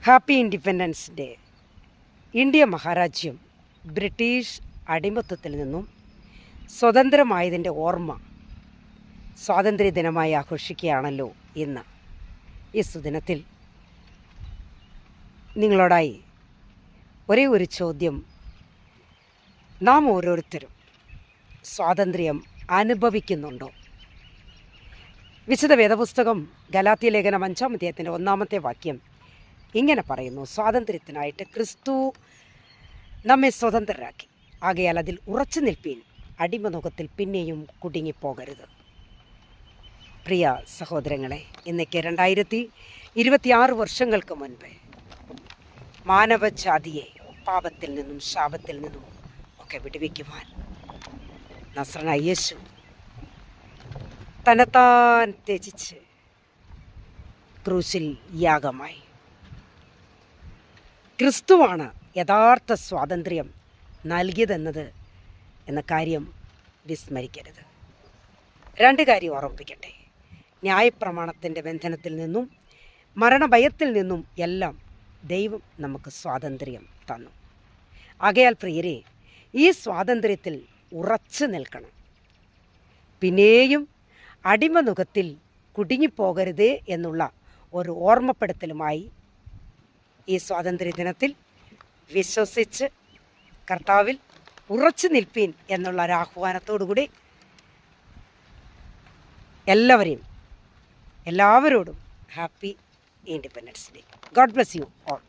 Happy independence day. India മഹാരാജ്യം British അടിമത്തത്തിൽ നിന്നും സ്വതന്ത്രമായതിൻ്റെ ഓർമ്മ സ്വാതന്ത്ര്യ ദിനമായി ആഘോഷിക്കുകയാണല്ലോ ഇന്ന്. ഈ സുദിനത്തിൽ നിങ്ങളോടായി ഒരേ ഒരു ചോദ്യം: നാം ഓരോരുത്തരും സ്വാതന്ത്ര്യം അനുഭവിക്കുന്നുണ്ടോ? വിശുദ്ധ വേദപുസ്തകം ഗലാത്യ ലേഖനം 5-ാം അധ്യായത്തിൻ്റെ 1-ാമത്തെ വാക്യം ഇങ്ങനെ പറയുന്നു: സ്വാതന്ത്ര്യത്തിനായിട്ട് ക്രിസ്തു നമ്മെ സ്വതന്ത്രരാക്കി, ആകയാൽ അതിൽ ഉറച്ചു നിൽപ്പീൻ, അടിമനുഖത്തിൽ പിന്നെയും കുടുങ്ങിപ്പോകരുത്. പ്രിയ സഹോദരങ്ങളെ, ഇന്നേക്ക് 2026 വർഷങ്ങൾക്ക് മുൻപ് മാനവജാതിയെ പാപത്തിൽ നിന്നും ശാപത്തിൽ നിന്നും ഒക്കെ വിടുവിക്കുവാൻ നസ്രനായ യേശു തന്നെത്താൻ ത്യജിച്ച് ക്രൂശിൽ യാഗമായി. ക്രിസ്തുവാണ് യഥാർത്ഥ സ്വാതന്ത്ര്യം നൽകിയതെന്നത് എന്ന കാര്യം വിസ്മരിക്കരുത്. 2 കാര്യം ഓർമ്മിപ്പിക്കട്ടെ: ന്യായപ്രമാണത്തിൻ്റെ ബന്ധനത്തിൽ നിന്നും മരണഭയത്തിൽ നിന്നും എല്ലാം ദൈവം നമുക്ക് സ്വാതന്ത്ര്യം തന്നു. ആകയാൽ പ്രിയരെ, ഈ സ്വാതന്ത്ര്യത്തിൽ ഉറച്ചു നിൽക്കണം. പിന്നെയും അടിമനുഖത്തിൽ കുടുങ്ങിപ്പോകരുതേ എന്നുള്ള ഒരു ഓർമ്മപ്പെടുത്തലുമായി ഈ സ്വാതന്ത്ര്യ ദിനത്തിൽ വിശ്വസിച്ച് കർത്താവിൽ ഉറച്ചു നിൽപ്പീൻ എന്നുള്ള ഒരു ആഹ്വാനത്തോടുകൂടി എല്ലാവരോടും happy independence day. God bless you all.